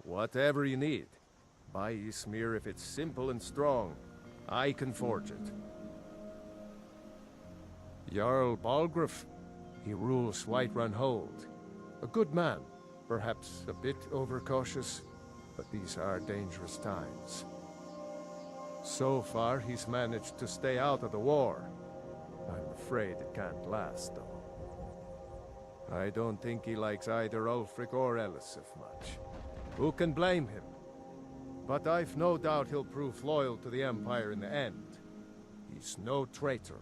Whatever you need. Buy Ysmir if it's simple and strong. I can forge it. Jarl Balgraf. He rules Whiterun Hold. A good man. Perhaps a bit overcautious, but these are dangerous times. So far, he's managed to stay out of the war. I'm afraid it can't last, though. I don't think he likes either Ulfric or Elisif much. Who can blame him? But I've no doubt he'll prove loyal to the Empire in the end. He's no traitor.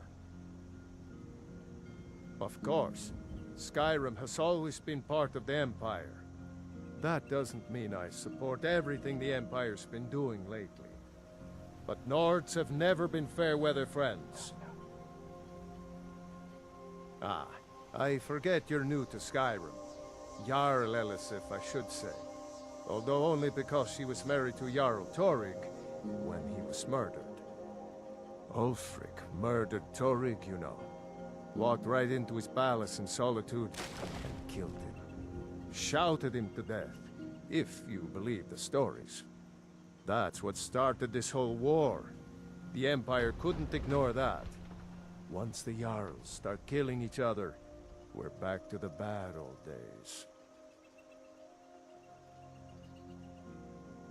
Of course, Skyrim has always been part of the Empire. That doesn't mean I support everything the Empire's been doing lately. But Nords have never been fair-weather friends. Ah, I forget you're new to Skyrim. Jarl Elisif, I should say. Although only because she was married to Jarl Torygg when he was murdered. Ulfric murdered Torygg, you know. Walked right into his palace in Solitude and killed him. Shouted him to death, if you believe the stories. That's what started this whole war. The Empire couldn't ignore that. Once the Jarls start killing each other, we're back to the bad old days.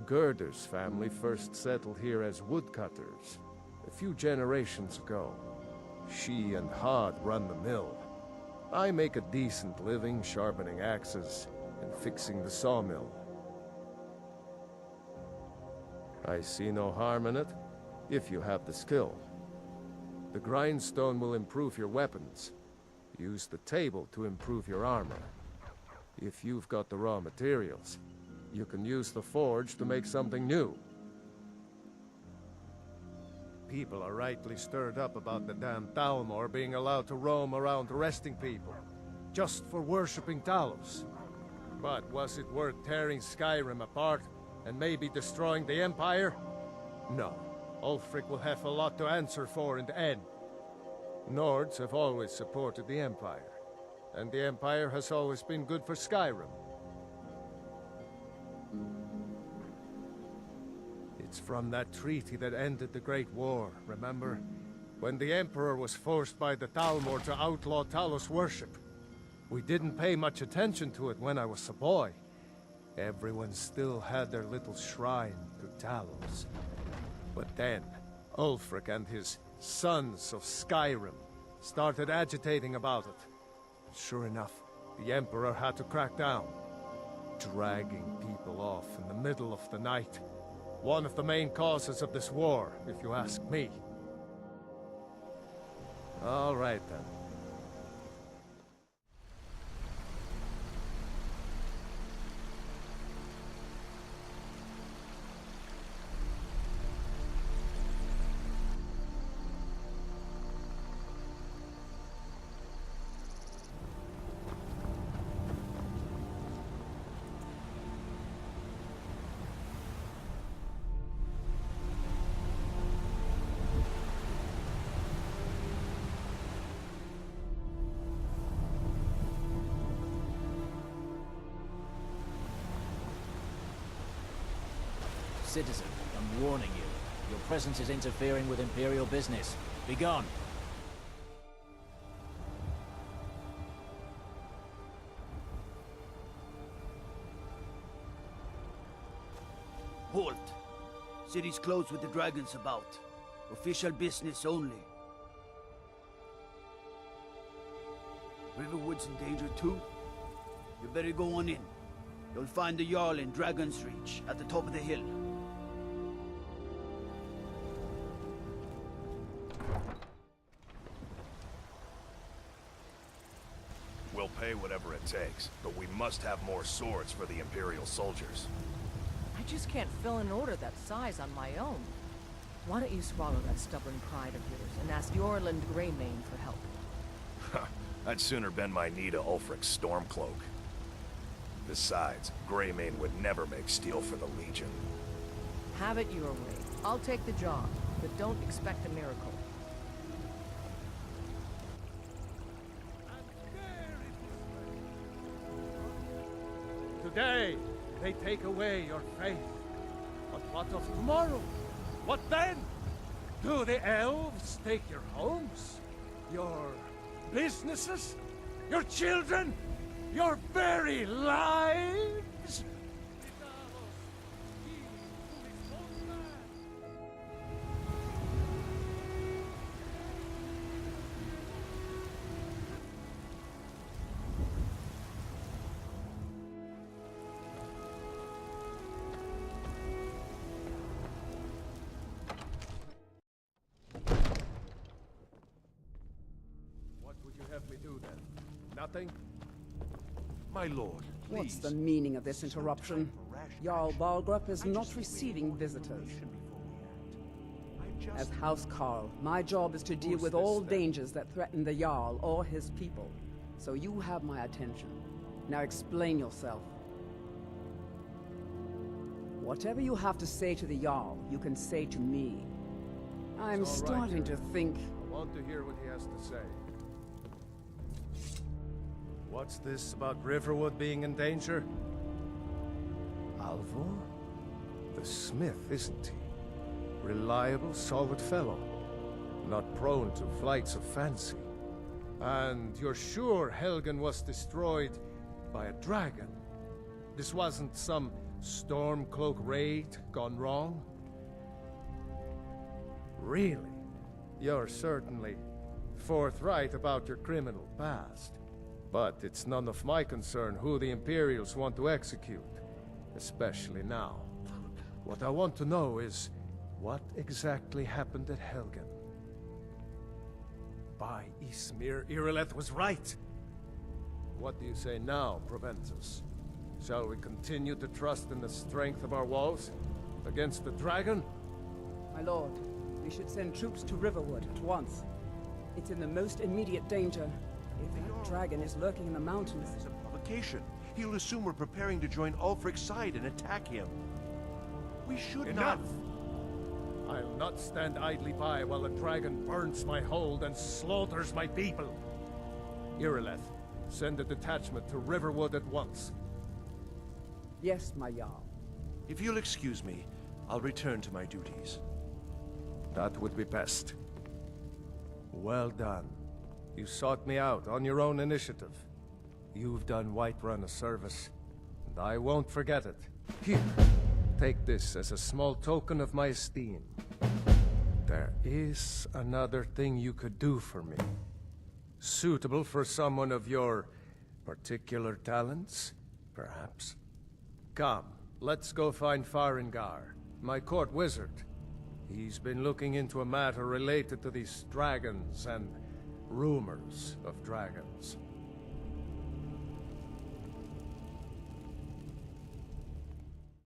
Gerder's family first settled here as woodcutters, a few generations ago. She and Hod run the mill. I make a decent living sharpening axes and fixing the sawmill. I see no harm in it, if you have the skill. The grindstone will improve your weapons. Use the table to improve your armor. If you've got the raw materials, you can use the forge to make something new. People are rightly stirred up about the damn Thalmor being allowed to roam around arresting people, just for worshipping Talos. But was it worth tearing Skyrim apart and maybe destroying the Empire? No. Ulfric will have a lot to answer for in the end. Nords have always supported the Empire, and the Empire has always been good for Skyrim. It's from that treaty that ended the Great War, remember? When the Emperor was forced by the Thalmor to outlaw Talos worship. We didn't pay much attention to it when I was a boy. Everyone still had their little shrine to Talos. But then, Ulfric and his Sons of Skyrim started agitating about it. Sure enough, the Emperor had to crack down. Dragging people off in the middle of the night. One of the main causes of this war, if you ask me. All right, then. Citizen, I'm warning you. Your presence is interfering with Imperial business. Be gone. Halt! City's closed with the dragons about. Official business only. Riverwood's in danger too? You better go on in. You'll find the Jarl in Dragon's Reach, at the top of the hill. We'll pay whatever it takes, but we must have more swords for the Imperial soldiers. I just can't fill an order that size on my own. Why don't you swallow that stubborn pride of yours and ask Yorland Greymane for help? I'd sooner bend my knee to Ulfric's Stormcloak. Besides, Greymane would never make steel for the Legion. Have it your way. I'll take the job, but don't expect a miracle. Today, they take away your faith. But what of tomorrow? What then? Do the elves take your homes? Your businesses? Your children? Your very lives? What would you have me do then? Nothing? My lord, What's please. the meaning of this interruption? Jarl Balgrup is not receiving visitors. As House Carl, my job is to deal with all dangers that threaten the Jarl or his people. So you have my attention. Now explain yourself. Whatever you have to say to the Jarl, you can say to me. I'm It's all right, starting to Jarl. think... I want to hear what he has to say. What's this about Riverwood being in danger? Alvor? The smith, isn't he? Reliable, solid fellow. Not prone to flights of fancy. And you're sure Helgen was destroyed by a dragon? This wasn't some Stormcloak raid gone wrong? Really? You're certainly forthright about your criminal past. But it's none of my concern who the Imperials want to execute, especially now. What I want to know is, what exactly happened at Helgen? By Ismir, Irileth was right! What do you say now, Proventus? Shall we continue to trust in the strength of our walls against the dragon? My lord, we should send troops to Riverwood at once. It's in the most immediate danger. If that dragon is lurking in the mountains... It's a provocation. He'll assume we're preparing to join Ulfric's side and attack him. We should Enough! not... I'll not stand idly by while a dragon burns my hold and slaughters my people. Irileth, send a detachment to Riverwood at once. Yes, my Jarl. If you'll excuse me, I'll return to my duties. That would be best. Well done. You sought me out on your own initiative. You've done Whiterun a service, and I won't forget it. Here, take this as a small token of my esteem. There is another thing you could do for me. Suitable for someone of your particular talents, perhaps. Come, let's go find Farengar, my court wizard. He's been looking into a matter related to these dragons and rumors of dragons.